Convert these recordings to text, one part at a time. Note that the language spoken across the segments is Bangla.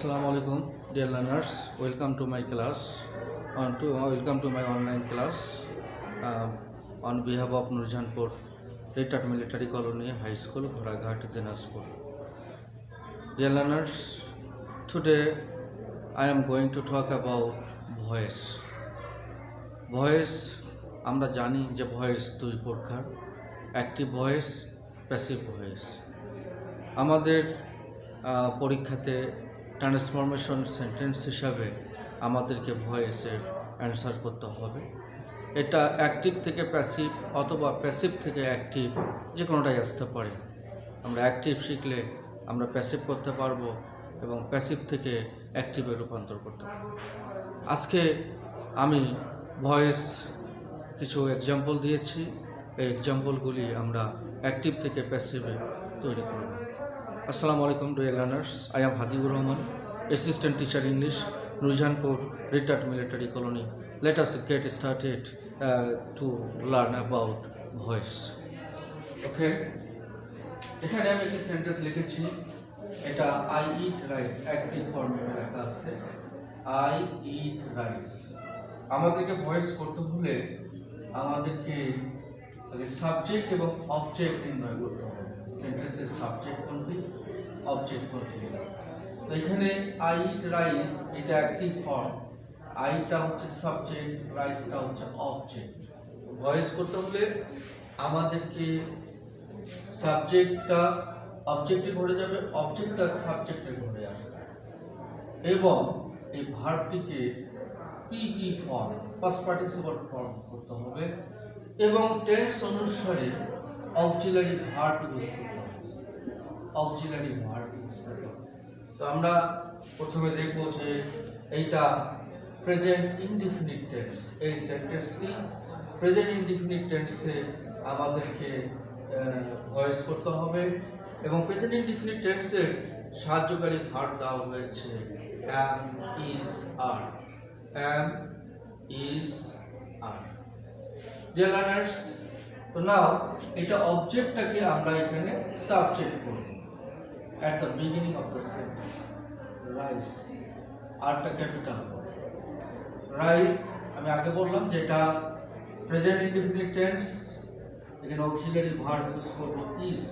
Assalamu alaikum, dear learners. Welcome to my class. Welcome to my online class. On behalf of Nurjanpur Retired Military Colony High School, Ghoraghat, Dinaspur. Dear learners, today I am going to talk about voice. Voice, আমরা জানি যে ভয়েস দুই প্রকার, অ্যাক্টিভ ভয়েস, প্যাসিভ ভয়েস। আমাদের পরীক্ষাতে ট্রান্সফরমেশন সেন্টেন্স হিসাবে আমাদেরকে ভয়েসের অ্যান্সার করতে হবে। এটা অ্যাক্টিভ থেকে প্যাসিভ অথবা প্যাসিভ থেকে অ্যাক্টিভ যে কোনোটাই আসতে পারে। আমরা অ্যাক্টিভ শিখলে আমরা প্যাসিভ করতে পারবো এবং প্যাসিভ থেকে অ্যাক্টিভে রূপান্তর করতে পারবো। আজকে আমি ভয়েস কিছু এক্সাম্পল দিয়েছি, এই এক্সাম্পলগুলি আমরা অ্যাক্টিভ থেকে প্যাসিভে তৈরি করব। Assalamu alaikum dear learners, I am Hadiur Rahman, Assistant Teacher English, Nurjanpur Retired Military Colony. Let us get started to learn about voice. Okay, এখানে আমি একটি সেন্টেন্স লিখেছি, এটা I eat rice, অ্যাক্টিভ ফর্মে লেখা আছে I eat rice। আমাদেরকে ভয়েস করতে হলে আমাদেরকে সাবজেক্ট এবং অবজেক্ট নির্ণয় করতে হবে। সেন্টেন্সের সাবজেক্ট কোনটি, অবজেক্ট কোনটি। তো এখানে আই ইট রাইস এটা অ্যাক্টিভ ফর্ম, আইটা হচ্ছে সাবজেক্ট, রাইসটা হচ্ছে অবজেক্ট। ভয়েস করতে হলে আমাদেরকে সাবজেক্টটা অবজেক্টে ঘটে যাবে, অবজেক্টটা সাবজেক্টে ঘটে আসবে এবং এই ভার্বটিকে PP form, past participle form করতে হবে এবং টেন্স অনুসারে অক্সিলারি ভার্ব ইউজ করতে হবে। অক্সিলারি ভার্ব ইউজ করতে হবে। তো আমরা প্রথমে দেখব যে এইটা প্রেজেন্ট ইনডিফিনিট টেন্স। এই সেন্টেন্সটি প্রেজেন্ট ইনডিফিনিট টেন্সে আমাদেরকে ভয়েস করতে হবে এবং প্রেজেন্ট ইনডিফিনিট টেন্সের সাহায্যকারী ভার্ব দেওয়া হয়েছে am, is, are। am, is, are। Dear learners, তো নাও এটা অবজেক্টটাকে আমরা এখানে সাবজেক্ট করব at the beginning of the sentence। Rice, আরটা ক্যাপিটাল হবে। রাইস আমি আগে বললাম যে এটা প্রেজেন্ট ইনডিফিনিট টেন্স, এখানে অক্সিলারি ভার্ব ইউজ করব ইজ।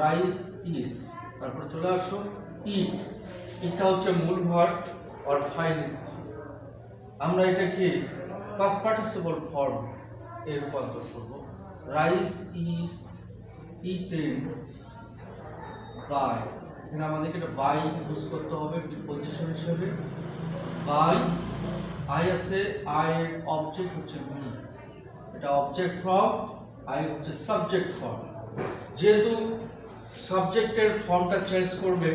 রাইস ইজ, তারপরে চলে আসো ইট, এটা হচ্ছে মূল ভার্ব আর ফাইনাল ভার্ব। আমরা এটাকে পাস্ট পার্টিসিপল ফর্ম এর রূপান্তর করব। রাইস ইজ ইটেন বাই, এখানে আমাদেরকে এটা বাই ইউজ করতে হবে প্রিপজিশন হিসেবে। বাই, আই আছে, আই এর অবজেক্ট হচ্ছে মি, এটা অবজেক্ট ফর্ম, আই হচ্ছে সাবজেক্ট ফর্ম। যেহেতু সাবজেক্টের ফর্মটা চেঞ্জ করবে,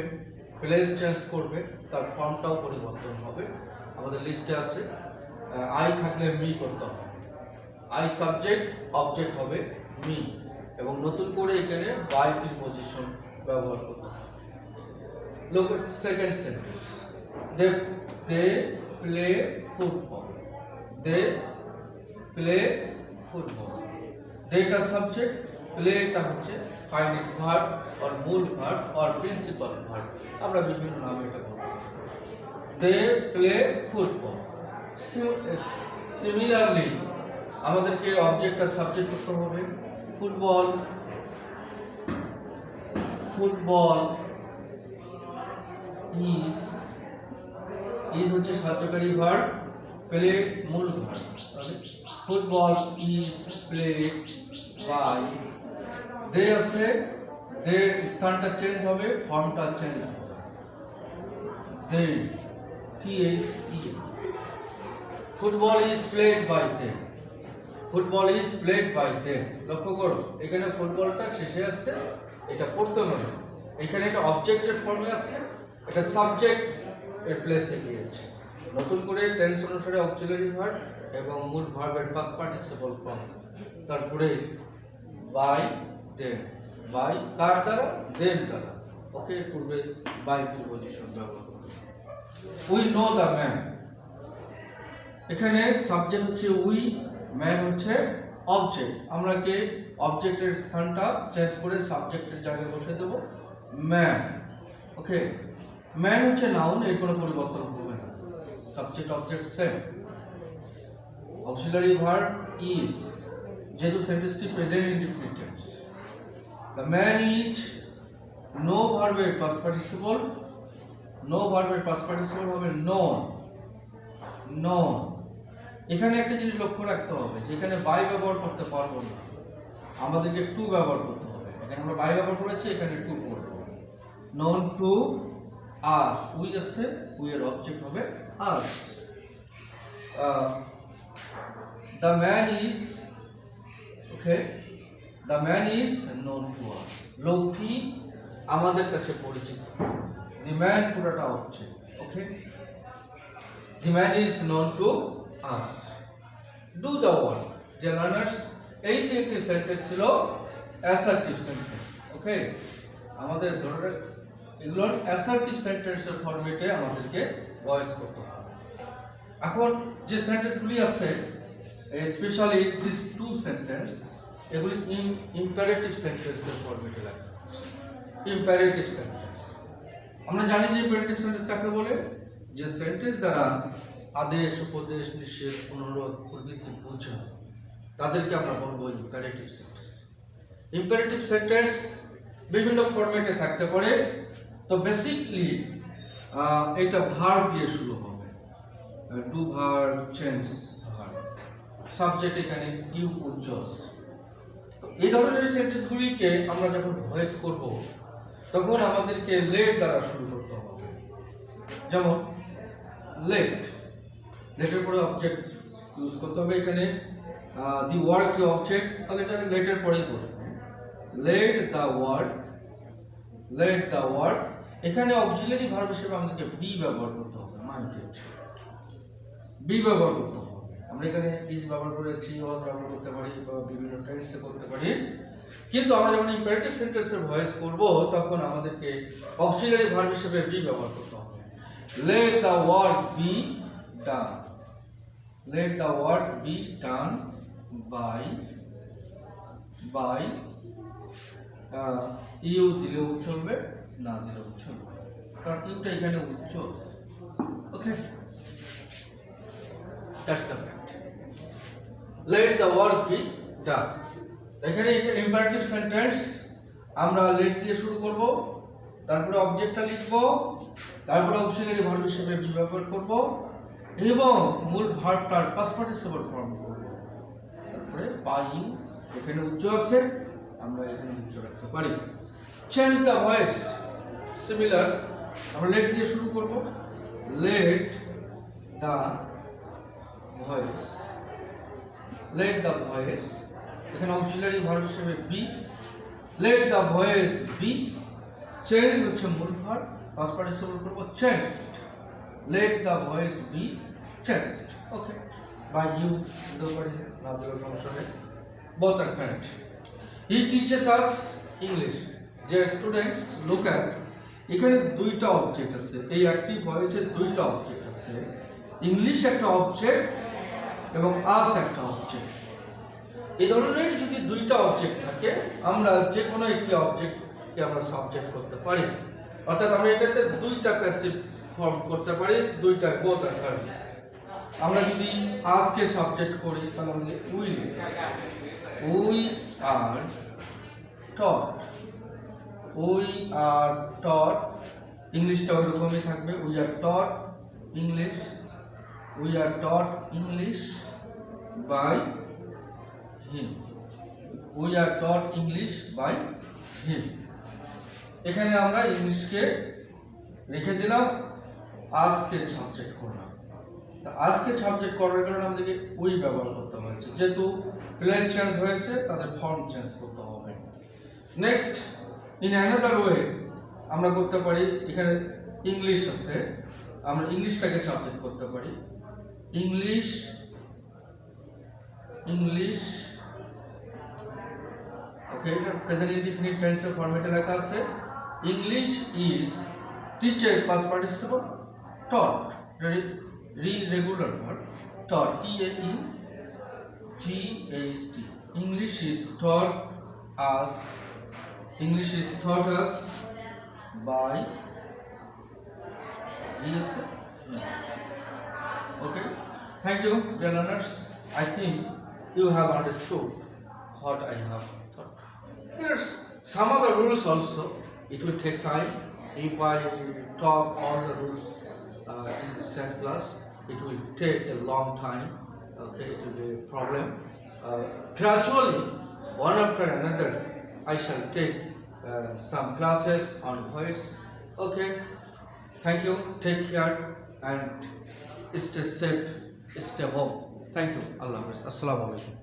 প্লেস চেঞ্জ করবে, তার ফর্মটাও পরিবর্তন হবে। আমাদের লিস্টে আছে আই থাকলে মি করতে হবে, আই সাবজেক্ট, অবজেক্ট হবে মি এবং নতুন করে এখানে বাই প্রিপজিশন ব্যবহার করতে হবে। Look at second sentence, they play football. They play football, দেটা সাবজেক্ট, প্লেটা হচ্ছে ফাইনাইট ভার্ব আর মূল ভার্ব আর প্রিন্সিপাল ভার্ব, আমরা বিভিন্ন নামে এটা বলবো। দে প্লে ফুটবল। সিমিলারলি আমাদেরকে অবজেক্টটা সাবজেক্ট করতে হবে। ফুটবল, ফুটবল ইজ হচ্ছে সাহায্যকারী ভার্ব, প্লে মূল ভার্ব। তাহলে football is played by. They আছে, দের স্থানটা চেঞ্জ হবে, ফর্মটা চেঞ্জ হবে। They, THE, football is played by them. Football is played by them. লক্ষ্য করো এখানে ফুটবলটা শেষে আসছে, এটা পড়তে হবে। এখানে এটা অবজেক্টের ফর্মে আসছে, এটা সাবজেক্ট এর প্লেসে গিয়েছে। নতুন করে টেন্স অনুসারে অক্সিলারি ভার্ব এবং মূল ভার্বের পাস্ট পার্টিসিপল ফর্ম, তারপরে বাই দেম। বাই কার দ্বারা, দেম দ্বারা। ওকে, পূর্বে বাই প্রিপজিশন ব্যবহার করতে হবে। উই নো দ্য ম্যান, এখানে সাবজেক্ট হচ্ছে উই, ম্যান হচ্ছে অবজেক্ট। আমরা কি অবজেক্টের স্থানটা চেঞ্জ করে সাবজেক্টের জায়গায় বসে দেব ম্যান। ওকে, ম্যান হচ্ছে নাউন, এর কোনো পরিবর্তন হবে না, subject object same. Auxiliary verb is, যেহেতু সেন্টেন্সটি present indefinite tense. The man is, know ভার্বের পাস্ট পার্টিসিপল, নো ভার্বের পাস্ট পার্টিসিপল হবে নন, নন। এখানে একটা জিনিস লক্ষ্য রাখতে হবে যে এখানে বাই ব্যবহার করতে পারবো না, আমাদেরকে টু ব্যবহার করতে হবে। এখানে আমরা বাই ব্যবহার করেছি, এখানে টু করবো। নন টু আস, উই আছে, উই এর অবজেক্ট হবে us. The man is, okay, the man is known to us, লোকটি আমাদের কাছে পরিচিত। দি ম্যান পুরোটা object, okay. The man is known to us. Do the work, যে লার্নার্স, এই তিনটি সেন্টেন্স ছিল অ্যাসার্টিভ সেন্টেন্স, ওকে। আমাদের ধরে এগুলোর অ্যাসার্টিভ সেন্টেন্সের ফরম্যাটে আমাদেরকে ভয়েস করতে হবে। এখন যে সেন্টেন্সগুলি আছে, স্পেশালি দিস টু সেন্টেন্স, এগুলি ইম্পারেটিভ সেন্টেন্সের ফরম্যাটে লেখা আছে। ইম্পারেটিভ সেন্টেন্স, আমরা জানি যে ইম্পারেটিভ সেন্টেন্স কাকে বলে, যে সেন্টেন্স দ্বারা আদেশ, উপদেশ, নিষেধ, অনুরোধ প্রভৃতি বোঝায়, তাদেরকে আমরা বলবো ইম্পারেটিভ সেন্টেন্স। ইম্পারেটিভ সেন্টেন্স বিভিন্ন ফরম্যাটে থাকতে পারে। তো বেসিকলি এটা ভার্ব দিয়ে শুরু হবে, do verb, change verb, subject এখানে ইউ উজ্জ্বস। তো এই ধরনের সেন্টেন্সগুলিকে আমরা যখন ভয়েস করব তখন আমাদেরকে লেট দ্বারা শুরু করতে হবে। যেমন লেট, লেটের পরে অবজেক্ট ইউজ করতে হবে। এখানে দি ওয়ার্ক কি অবজেক্ট, তাহলে এটা লেটের পরেই বসবে। Late the work, late the work, এখানে অক্সিলারি ভার্ব হিসেবে আমাদেরকে বি ব্যবহার করতে হবে, মাইন্ডেড, বি ব্যবহার করতে হবে। আমরা এখানে ইজ ব্যবহার করেছি, ওয়াজ ব্যবহার করতে পারি, বা বিভিন্ন টেন্সে করতে পারি। কিন্তু আমরা যখন ইম্পারেটিভ সেন্টেন্সের ভয়েস করব তখন আমাদেরকে অক্সিলারি ভার্ব হিসেবে বি ব্যবহার করতে হবে। Let the work be done, let the work be done by, by, you দিলেও চলবে, না দিলেও চলবে, কারণ ইউটা এখানে উচ্চ আছে, okay. That's the fact. Let the work be done, এখানে এটা ইম্পারেটিভ সেন্টেন্স, আমরা লেট দিয়ে শুরু করব, তারপরে অবজেক্টটা লিখব, তারপরে অক্সিলারি ভার্ব হিসেবে বি ব্যবহার করব, এবং মূল ভার্বটার পাস্ট পার্টিসিপল ফর্ম করব। তারপরে বাই ইউ, এখানে উচ্চ আছে, আমরা এখানে উচ্চ রাখতে পারি। চেঞ্জ দ্য ভয়েস, সিমিলার, আমরা লেট দিয়ে শুরু করব, let the voice, let the voice, এখানে অক্সিলারি ভার্ব হিসেবে be, let the voice be. Change হচ্ছে মূল ভার্ব, পাস্ট পার্টিসিপল করব changed, let the voice be changed, okay. By you দিতে পারি, না দিলেও সমস্যা নেই, both are correct. He teaches us English. Dear students, look at, এখানে দুইটা অবজেক্ট আছে, এই অ্যাক্টিভ ভয়েসের দুইটা অবজেক্ট আছে, ইংলিশ একটা অবজেক্ট এবং আস একটা অবজেক্ট। এই ধরনের যদি দুইটা অবজেক্ট থাকে, আমরা যে কোনো একটি অবজেক্টকে আমরা সাবজেক্ট করতে পারি, অর্থাৎ আমরা এটাতে দুইটা প্যাসিভ ফর্ম করতে পারি, দুইটা both are correct। আমরা যদি আজকে সাবজেক্ট করি তাহলে আমাদের we, we are taught, we are taught, ইংলিশটা ওইরকমই থাকবে, we are taught English, we are taught English by him, we are taught English by him. এখানে আমরা ইংলিশকে রেখে দিলাম, আজকে সাবজেক্ট করলাম। আজকে সাবজেক্ট করার কারণে আমাদেরকে উই ব্যবহার করতে হয়েছে, যেহেতু প্লেস চেঞ্জ হয়েছে তাদের ফর্ম চেঞ্জ করতে হবে। নেক্সট, ইন অ্যানাদার ওয়ে আমরা করতে পারি, এখানে ইংলিশ আছে, আমরা ইংলিশটাকে সাবজেক্ট করতে পারি, ইংলিশ, ইংলিশ, ওকে। এটা প্রেজেন্ট ইনডিফিনিট টেন্সের ফরম্যাটে লেখা আছে, English is, teacher past participle, taught, regular verb, taught, T-A-U-G-H-T, English is taught us, English is taught us by Yes. Okay. Thank you, dear learners. I think you have understood what I have taught. There's some other rules also. It will take time. If I talk all the rules in the same class, it will take a long time. Okay, it will be a problem. Gradually, one after another, I shall take some classes on voice. Okay. Thank you. Take care and stay safe. Stay home. Thank you. Allah Hafiz. Assalamu alaikum.